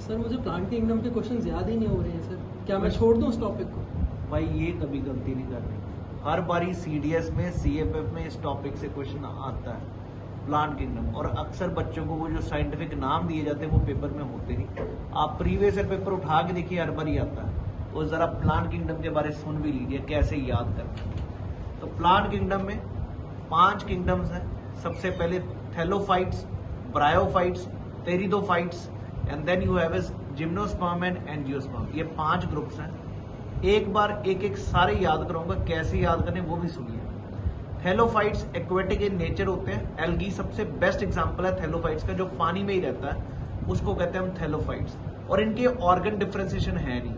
Sir मुझे plant kingdom के question याद ही नहीं हो रहे हैं सर, क्या मैं छोड़ दूं उस टॉपिक को? भाई ये कभी गलती नहीं करनी। हर बारी सीडीएस में सीएफएफ में इस टॉपिक से क्वेश्चन आता है, प्लांट किंगडम। और अक्सर बच्चों को वो जो साइंटिफिक नाम दिए जाते हैं वो पेपर में होते नहीं। आप प्रीवियस ईयर पेपर उठा के देखिए, हर बार ही आता है। और जरा प्लांट किंगडम के बारे में सुन भी लीजिए कैसे याद करना। तो प्लांट किंगडम में 5 किंगडम्स हैं। सबसे पहले thallophytes, bryophytes, pteridophytes and then you have gymnosperm and angiosperm. ये 5 ग्रुप्स हैं। एक बार एक एक सारे याद कराऊंगा, कैसे याद करने वो भी सुनिए। थैलोफाइट्स एक्वेटिक इन नेचर होते हैं। एल्गी सबसे बेस्ट एग्जांपल है थैलोफाइट्स का, जो पानी में ही रहता है, उसको कहते हैं हम थैलोफाइट्स। और इनके ऑर्गन डिफरेंशिएशन है नहीं।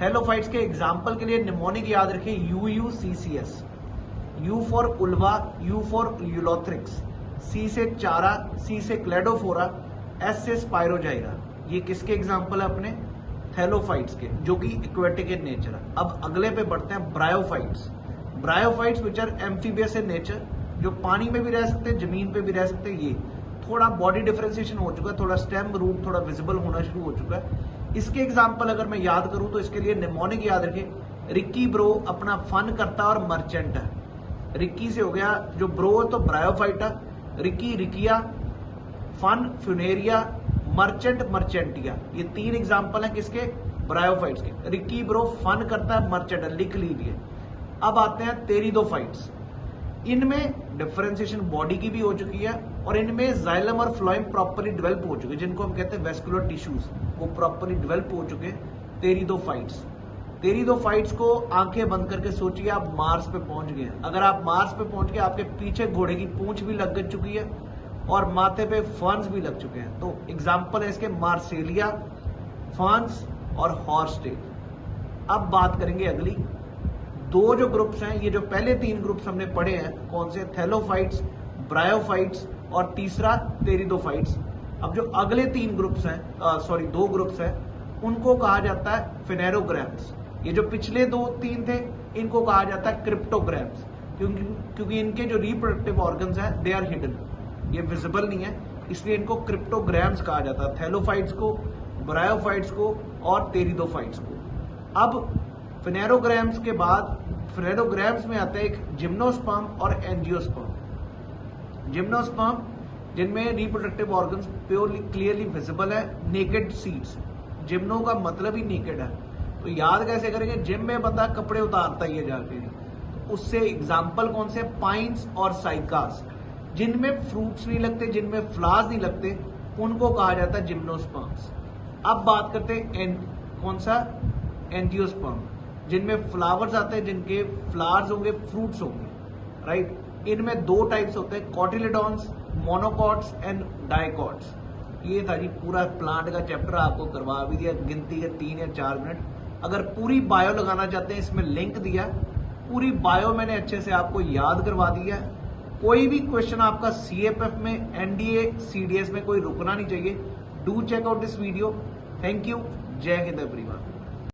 थैलोफाइट्स के एग्जाम्पल के लिए निमोनिक याद रखिए, UUCCS, U for uvula, U for Ulothrix, C से चारा, C से क्लेडोफोरा, S से स्पाइरोजाइरा। ये किसके एग्जाम्पल है? अपने थैलोफाइट्स के, जो कि एक्वेटिक इन नेचर है। अब अगले पे बढ़ते हैं, bryophytes. Bryophytes which are amphibious in nature, जो पानी में भी रह सकते हैं, जमीन पे भी रह सकते हैं। ये थोड़ा बॉडी डिफरेंशिएशन हो चुका है, थोड़ा स्टेम रूट थोड़ा विजिबल होना शुरू हो चुका है। इसके एग्जाम्पल अगर मैं याद करूं तो इसके लिए निमोनिक याद रखिए, रिक्की ब्रो अपना फन करता है और मर्चेंट है। रिक्की से हो गया, जो ब्रो है तो ब्रायोफाइट है, रिक्की Riccia, fun Funaria, merchant Marchantia. ये 3 एग्जाम्पल हैं किसके? ब्रायोफाइट्स के। रिक्की ब्रो फन करता है, मर्चेंट है, लिख लीजिए। अब आते हैं टेरिडोफाइट्स। इनमें डिफरेंशिएशन बॉडी की भी हो चुकी है और इनमें जाइलम और फ्लोएम प्रॉपर्ली डेवलप हो चुके हैं, जिनको हम कहते हैं वेस्कुलर टिश्यूज, वो प्रॉपर्ली डेवलप हो चुके हैं। टेरिडोफाइट्स। टेरिडोफाइट्स को आंखें बंद करके सोचिए आप मार्स पे पहुंच गए। अगर आप मार्स पे पहुंच गए, आपके पीछे घोड़े की पूंछ भी लग चुकी है और माथे पे फर्न्स भी लग चुके हैं। तो एग्जाम्पल है इसके मार्सेलिया, फर्न्स और हॉर्स टेल। अब बात करेंगे अगली 2 जो ग्रुप्स हैं। ये जो पहले 3 ग्रुप्स हमने पढ़े हैं, कौन से? थैलोफाइट्स, ब्रायोफाइट्स और तीसरा टेरिडोफाइट्स। अब जो अगले 3 ग्रुप्स हैं, 2 ग्रुप्स हैं, उनको कहा जाता है फिनेरोग्राम्स। ये जो पिछले 2-3 थे, इनको कहा जाता है क्रिप्टोग्राम्स, क्योंकि इनके जो रिप्रोडक्टिव ऑर्गन्स हैं दे आर हिडन, ये विजिबल नहीं है, इसलिए इनको क्रिप्टोग्राम्स कहा जाता है। थैलोफाइट्स को, ब्रायोफाइट्स को और टेरिडोफाइट्स को। अब फिनेरोग्राम्स के बाद फिनेरोग्राम्स में आता है एक जिम्नोस्पर्म और एंजियोस्पर्म। जिम्नोस्पर्म जिनमें reproductive organs purely clearly visible है, नेकेड सीड्स। जिम्नो का मतलब ही नेकेड है, तो याद कैसे करेंगे? जिम में बंदा कपड़े उतारता ही है जाके। तो उससे एग्जाम्पल कौन से? पाइन्स और साइकास। जिनमें फ्रूट्स नहीं लगते, जिनमें फ्लावर्स नहीं लगते, उनको कहा जाता है जिम्नोस्पर्म्स। अब बात करते हैं कौन सा? एंजियोस्पर्म, जिनमें फ्लावर्स आते हैं, जिनके फ्लावर्स होंगे, फ्रूट्स होंगे, राइट। इनमें 2 टाइप्स होते हैं, कॉटिलेडॉन्स, मोनोकॉट्स एंड डाइकॉट्स। ये था जी पूरा प्लांट का चैप्टर, आपको करवा भी दिया, गिनती है 3 या 4 मिनट। अगर पूरी बायो लगाना चाहते हैं, इसमें लिंक दिया, पूरी बायो मैंने अच्छे से आपको याद करवा दिया। कोई भी क्वेश्चन आपका सीएफएफ में, एनडीए, सीडीएस में कोई रुकना नहीं चाहिए। Do check out this video. Thank you. Jai Hind everyone.